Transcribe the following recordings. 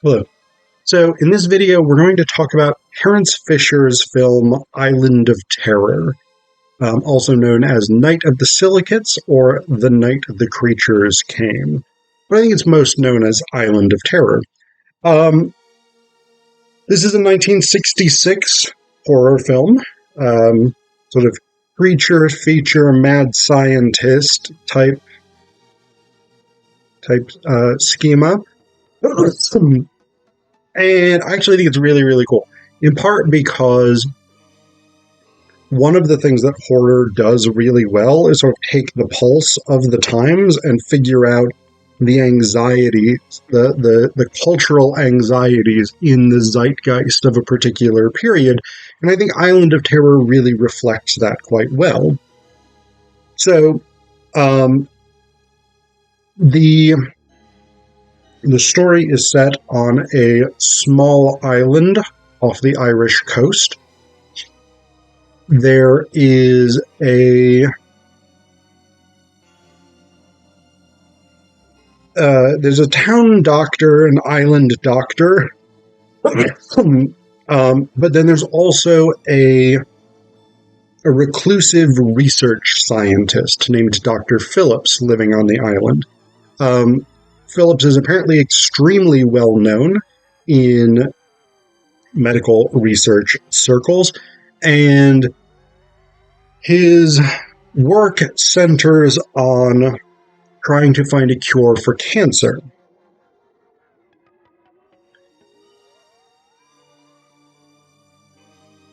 Hello. So in this video, we're going to talk about Terence Fisher's film Island of Terror, also known as Night of the Silicates or The Night the Creatures Came. But I think it's most known as Island of Terror. This is a 1966 horror film, sort of creature feature, mad scientist type schema. And I actually think it's really, really cool, in part because one of the things that horror does really well is sort of take the pulse of the times and figure out the anxieties, the cultural anxieties in the zeitgeist of a particular period. And I think Island of Terror really reflects that quite well. So, the story is set on a small island off the Irish coast. There's a town doctor, an island doctor, but then there's also a reclusive research scientist named Dr. Phillips living on the island. Phillips is apparently extremely well known in medical research circles, and his work centers on trying to find a cure for cancer.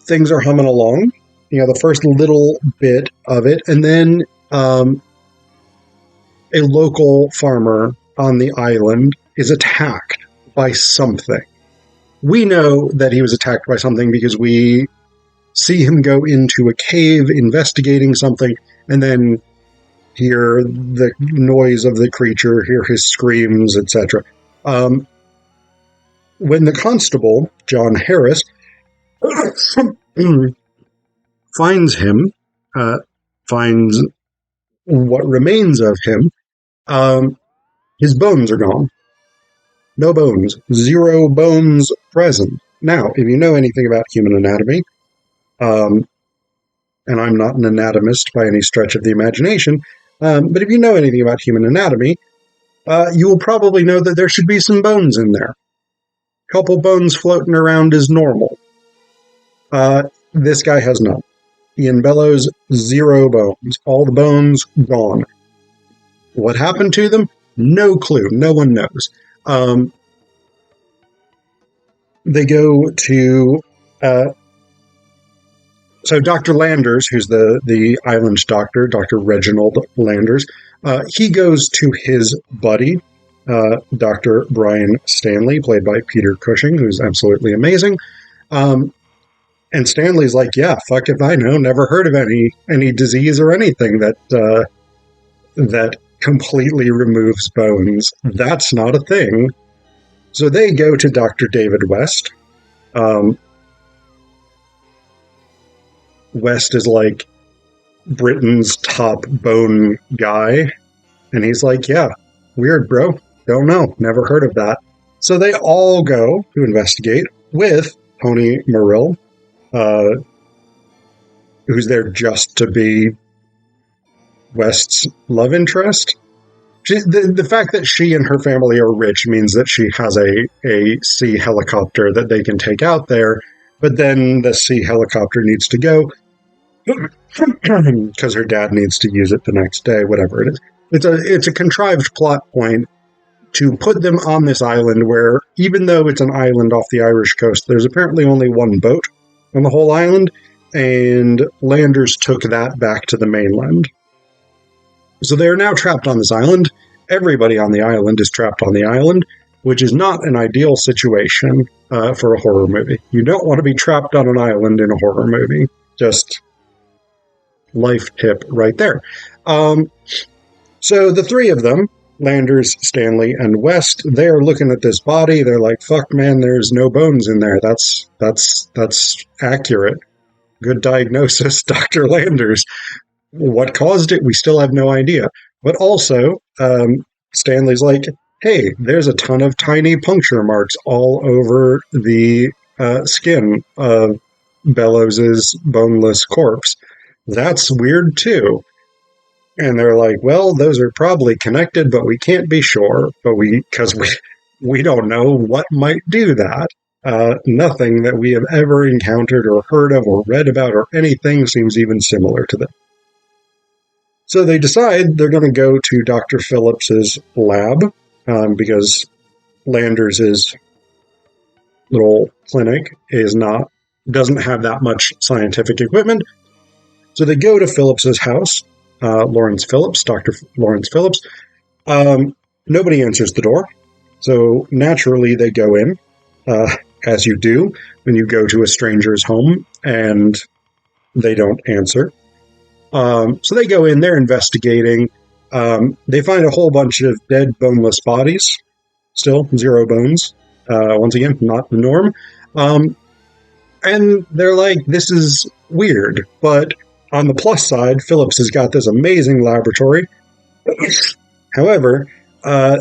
Things are humming along, the first little bit of it, and then a local farmer on the island is attacked by something. We know that he was attacked by something because we see him go into a cave investigating something and then hear the noise of the creature, hear his screams, etc. When the constable, John Harris, finds him, finds what remains of him, his bones are gone. No bones. 0 bones present. Now, if you know anything about human anatomy, and I'm not an anatomist by any stretch of the imagination, but if you know anything about human anatomy, you will probably know that there should be some bones in there. A couple bones floating around is normal. This guy has none. Ian Bellows, 0 bones. All the bones gone. What happened to them? No clue. No one knows. They go to... So Dr. Landers, who's the island doctor, Dr. Reginald Landers, he goes to his buddy, Dr. Brian Stanley, played by Peter Cushing, who's absolutely amazing. And Stanley's like, yeah, fuck if I know, never heard of any disease or anything that completely removes bones. That's not a thing. So they go to Dr. David West. West is like Britain's top bone guy. And he's like, yeah, weird, bro. Don't know. Never heard of that. So they all go to investigate with Tony Merrill, who's there just to be West's love interest. The fact that she and her family are rich means that she has a sea helicopter that they can take out there, but then the sea helicopter needs to go because her dad needs to use it the next day, whatever it is. It's a contrived plot point to put them on this island where, even though it's an island off the Irish coast, there's apparently only one boat on the whole island, and Landers took that back to the mainland. So they are now trapped on this island. Everybody on the island is trapped on the island, which is not an ideal situation for a horror movie. You don't want to be trapped on an island in a horror movie. Just life tip right there. So the 3 of them, Landers, Stanley, and West, they're looking at this body. They're like, fuck, man, there's no bones in there. That's accurate. Good diagnosis, Dr. Landers. What caused it? We still have no idea. But also, Stanley's like, hey, there's a ton of tiny puncture marks all over the skin of Bellows's boneless corpse. That's weird too. And they're like, well, those are probably connected, but we can't be sure. But because we don't know what might do that. Nothing that we have ever encountered or heard of or read about or anything seems even similar to this. So they decide they're going to go to Dr. Phillips's lab because Landers' little clinic doesn't have that much scientific equipment. So they go to Phillips's house, Lawrence Phillips, Dr. Lawrence Phillips. Nobody answers the door. So naturally they go in, as you do when you go to a stranger's home and they don't answer. So they go in, they're investigating. They find a whole bunch of dead, boneless bodies. Still, 0 bones. Once again, not the norm. And they're like, this is weird. But on the plus side, Phillips has got this amazing laboratory. However,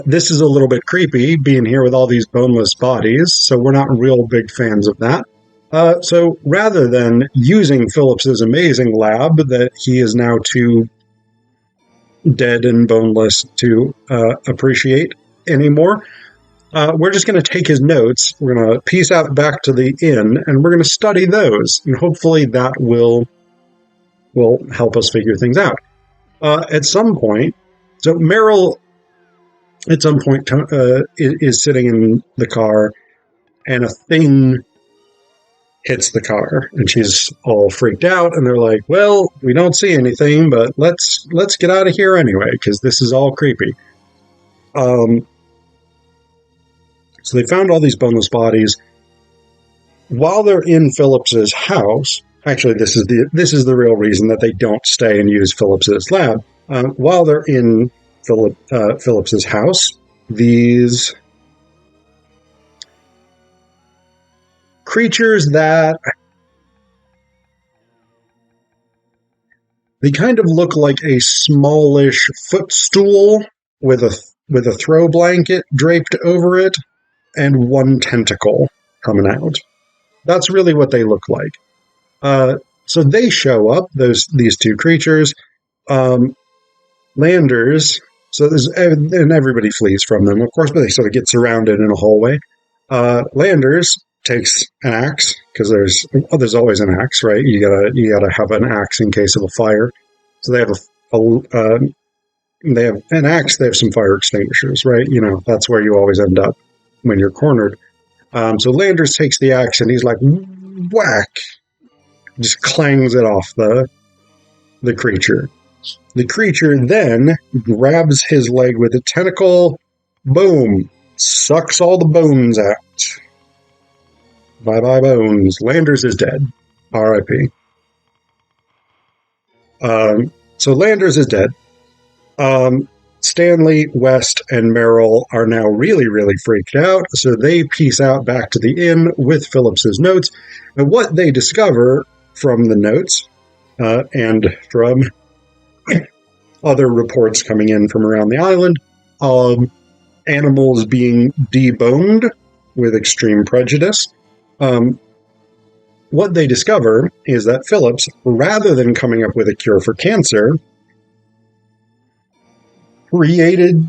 this is a little bit creepy, being here with all these boneless bodies, so we're not real big fans of that. So rather than using Phillips's amazing lab that he is now too dead and boneless to appreciate anymore, we're just going to take his notes, we're going to piece out back to the inn, and we're going to study those, and hopefully that will help us figure things out. At some point, so Meryl, at some point, is sitting in the car, and a thing hits the car, and she's all freaked out, and they're like, well, we don't see anything, but let's get out of here anyway, because this is all creepy. So they found all these boneless bodies. While they're in Phillips's house, actually, this is the real reason that they don't stay and use Phillips's lab. While they're in Phillips's house, these creatures that they kind of look like a smallish footstool with a throw blanket draped over it and one tentacle coming out. That's really what they look like. So they show up, these two creatures. Landers, and everybody flees from them, of course, but they sort of get surrounded in a hallway. Landers takes an axe, because there's always an axe, right? You gotta have an axe in case of a fire. So they have they have an axe, they have some fire extinguishers, right? You know, that's where you always end up when you're cornered. So Landers takes the axe and he's like, whack! Just clangs it off the creature. The creature then grabs his leg with a tentacle, boom, sucks all the bones out. Bye-bye bones. Landers is dead. R.I.P. So Landers is dead. Stanley, West, and Merrill are now really, really freaked out, so they piece out back to the inn with Phillips's notes. And what they discover from the notes, and from other reports coming in from around the island, animals being deboned with extreme prejudice. What they discover is that Phillips, rather than coming up with a cure for cancer, created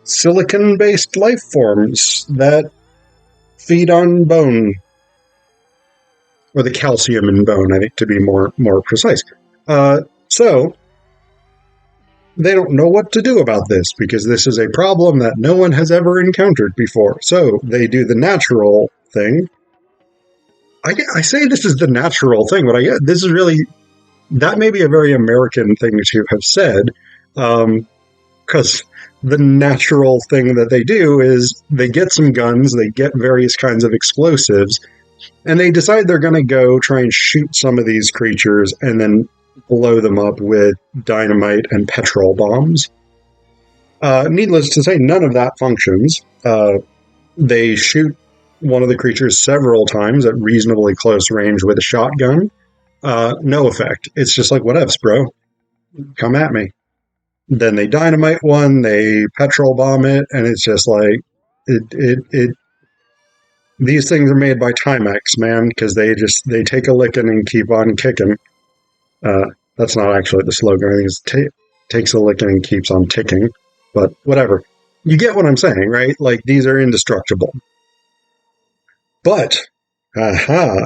silicon-based life forms that feed on bone, or the calcium in bone, I think, to be more precise. So they don't know what to do about this, because this is a problem that no one has ever encountered before. So they do the natural thing. I say this is the natural thing, but this is really, that may be a very American thing to have said, because the natural thing that they do is they get some guns, they get various kinds of explosives, and they decide they're going to go try and shoot some of these creatures and then blow them up with dynamite and petrol bombs. Needless to say, none of that functions. They shoot one of the creatures several times at reasonably close range with a shotgun. No effect. It's just like, whatevs, bro. Come at me. Then they dynamite one, they petrol bomb it, and it's just like it. These things are made by Timex, man, because they take a licking and keep on kicking. Uh, that's not actually the slogan. I think it's takes a licking and keeps on ticking. But whatever. You get what I'm saying, right? Like, these are indestructible. But, aha,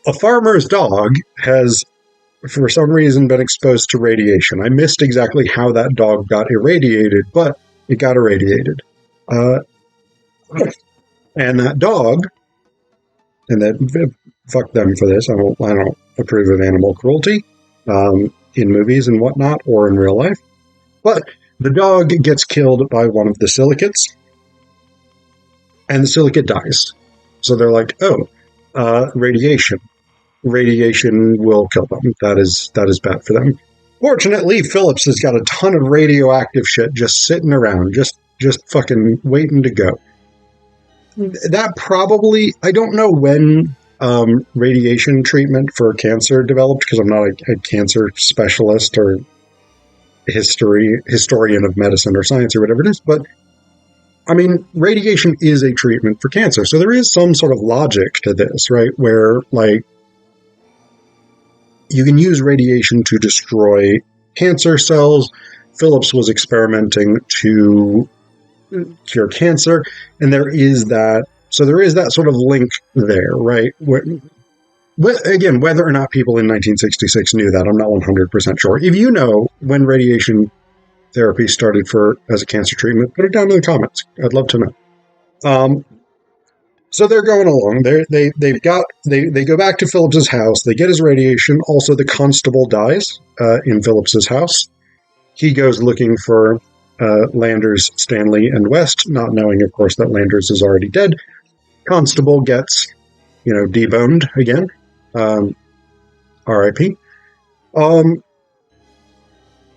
a farmer's dog has, for some reason, been exposed to radiation. I missed exactly how that dog got irradiated, but it got irradiated. Uh, and that dog, and that, fuck them for this. I don't approve of animal cruelty in movies and whatnot, or in real life. But the dog gets killed by one of the silicates, and the silicate dies. So they're like, oh, radiation. Radiation will kill them. That is bad for them. Fortunately, Phillips has got a ton of radioactive shit just sitting around, just fucking waiting to go. That probably, I don't know when radiation treatment for cancer developed, because I'm not a cancer specialist or historian of medicine or science or whatever it is, but I mean, radiation is a treatment for cancer. So there is some sort of logic to this, right? Where, like, you can use radiation to destroy cancer cells. Phillips was experimenting to cure cancer, and there is that sort of link there, right? Again, whether or not people in 1966 knew that, I'm not 100% sure. If you know when radiation therapy started as a cancer treatment, put it down in the comments. I'd love to know. So they're going along. They go back to Phillips's house. They get his radiation. Also, the constable dies in Phillips's house. He goes looking for Landers, Stanley, and West, not knowing, of course, that Landers is already dead. Constable gets, deboned again. R.I.P.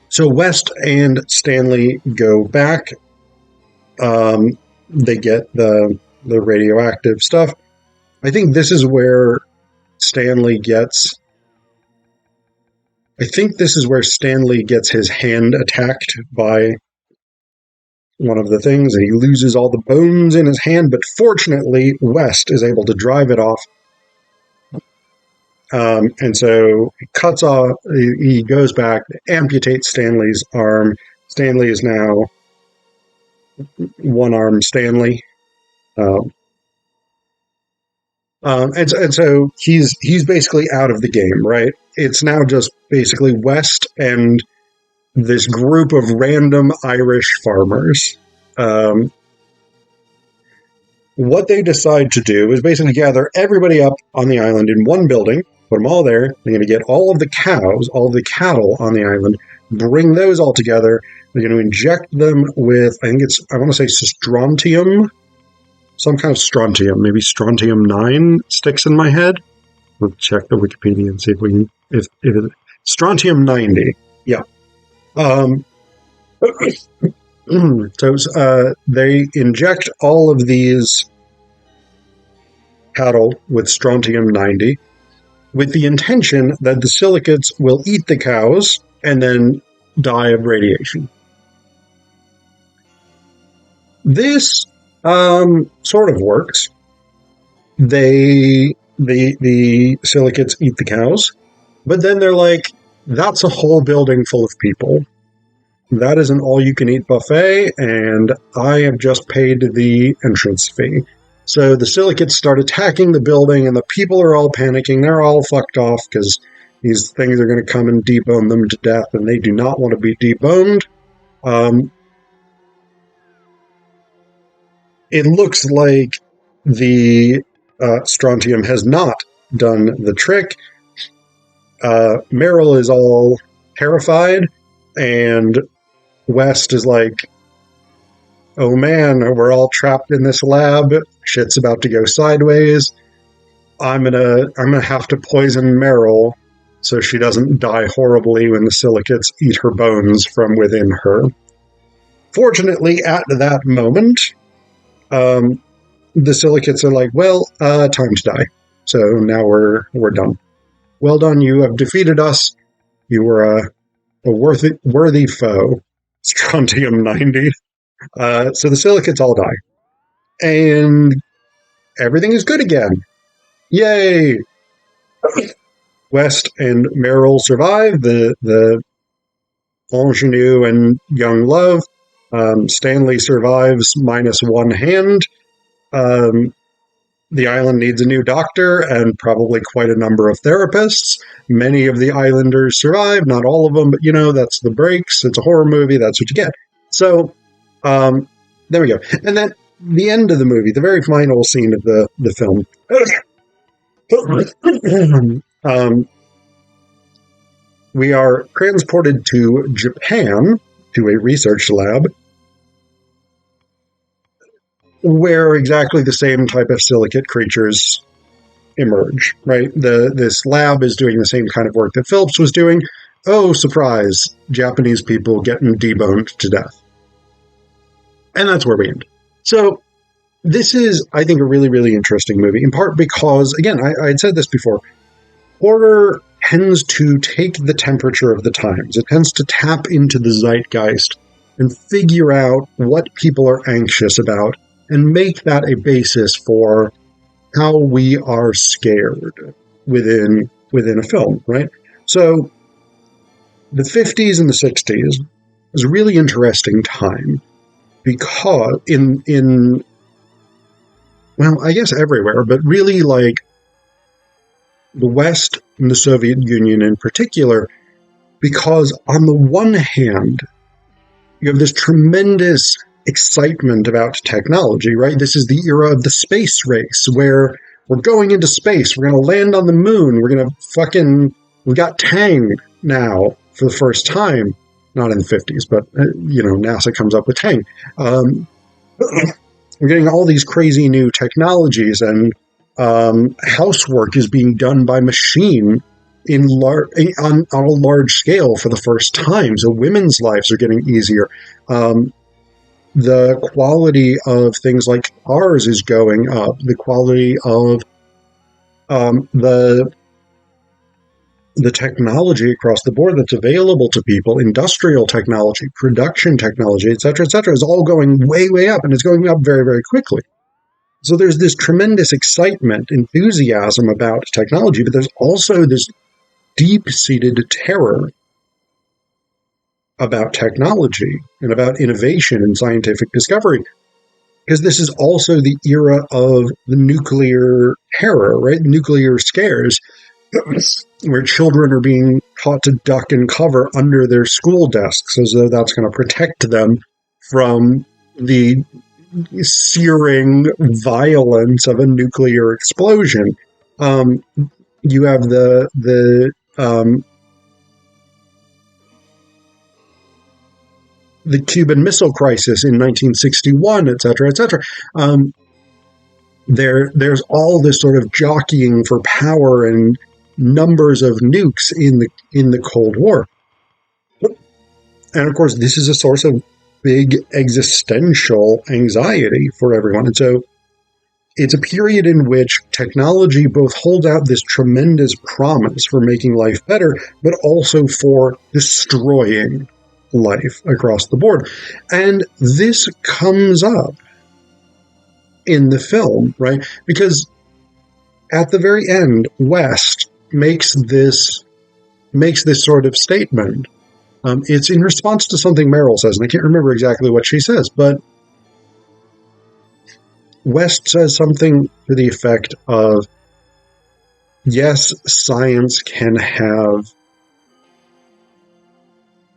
So West and Stanley go back. They get the radioactive stuff. I think this is where Stanley gets his hand attacked by one of the things, and he loses all the bones in his hand, but fortunately West is able to drive it off. And so he cuts off, he goes back, amputates Stanley's arm. Stanley is now one-armed Stanley. And so he's basically out of the game, right? It's now just basically West and this group of random Irish farmers. What they decide to do is basically gather everybody up on the island in one building, put them all there. They're going to get all of the cows, all of the cattle on the island, bring those all together. They're going to inject them with, I want to say strontium, some kind of strontium, maybe strontium 9 sticks in my head. We'll check the Wikipedia and see if we can, if it, strontium 90. Yeah. So they inject all of these cattle with strontium 90 with the intention that the silicates will eat the cows and then die of radiation. This sort of works. The silicates eat the cows, but then they're like, that's a whole building full of people. That is an all-you-can-eat buffet, and I have just paid the entrance fee. So the silicates start attacking the building, and the people are all panicking. They're all fucked off because these things are going to come and debone them to death, and they do not want to be deboned. It looks like the strontium has not done the trick. Meryl is all terrified, and West is like, oh man, we're all trapped in this lab. Shit's about to go sideways. I'm gonna have to poison Meryl so she doesn't die horribly when the silicates eat her bones from within her. Fortunately, at that moment, the silicates are like, well, time to die. So now we're done. Well done, you have defeated us. You were a worthy foe, strontium-90. So the silicates all die. And everything is good again. Yay! West and Meryl survive. The ingenue and young love. Stanley survives minus one hand. The island needs a new doctor and probably quite a number of therapists. Many of the islanders survive, not all of them, but that's the breaks. It's a horror movie. That's what you get. So, there we go. And then the end of the movie, the very final scene of the film. We are transported to Japan, to a research lab, where exactly the same type of silicate creatures emerge, right? This lab is doing the same kind of work that Phillips was doing. Oh, surprise, Japanese people getting deboned to death. And that's where we end. So this is, I think, a really, really interesting movie, in part because, again, I had said this before, horror tends to take the temperature of the times. It tends to tap into the zeitgeist and figure out what people are anxious about and make that a basis for how we are scared within a film, right? So the 50s and the 60s was a really interesting time because in well, I guess everywhere, but really like the West and the Soviet Union in particular, because on the one hand, you have this tremendous excitement about technology, right? This is the era of the space race where we're going into space. We're going to land on the moon. We're going to we got Tang now for the first time, not in the 50s, but, NASA comes up with Tang. We're getting all these crazy new technologies, and housework is being done by machine on a large scale for the first time. So women's lives are getting easier. The quality of things like cars is going up. The quality of the technology across the board that's available to people, industrial technology, production technology, et cetera, is all going way, way up, and it's going up very, very quickly. So there's this tremendous excitement, enthusiasm about technology, but there's also this deep-seated terror about technology and about innovation and scientific discovery, because this is also the era of the nuclear terror, right? Nuclear scares, where children are being taught to duck and cover under their school desks as though that's going to protect them from the searing violence of a nuclear explosion. You have the Cuban Missile Crisis in 1961, et cetera, et cetera. There's all this sort of jockeying for power and numbers of nukes in the Cold War. And of course, this is a source of big existential anxiety for everyone. And so it's a period in which technology both holds out this tremendous promise for making life better, but also for destroying life across the board. And this comes up in the film, right? Because at the very end, West makes this sort of statement. It's in response to something Meryl says, and I can't remember exactly what she says, but West says something to the effect of, yes, science can have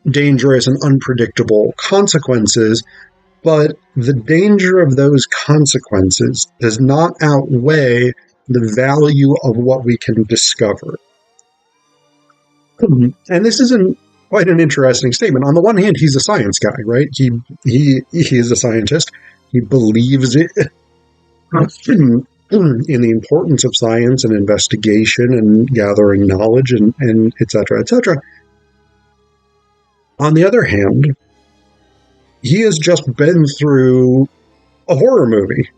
dangerous and unpredictable consequences, but the danger of those consequences does not outweigh the value of what we can discover. And this is quite an interesting statement. On the one hand, he's a science guy, right? He is a scientist. He believes it in the importance of science and investigation and gathering knowledge and et cetera, et cetera. On the other hand, he has just been through a horror movie.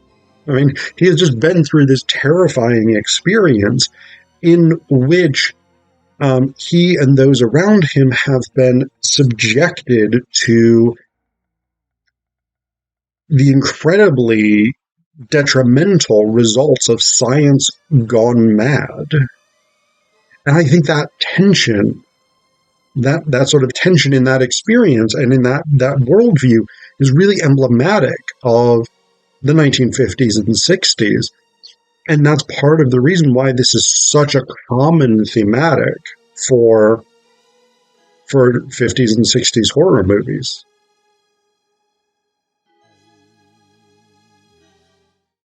I mean, he has just been through this terrifying experience in which he and those around him have been subjected to the incredibly detrimental results of science gone mad. And I think that tension, that sort of tension in that experience and in that worldview is really emblematic of the 1950s and 60s. And that's part of the reason why this is such a common thematic for 50s and 60s horror movies.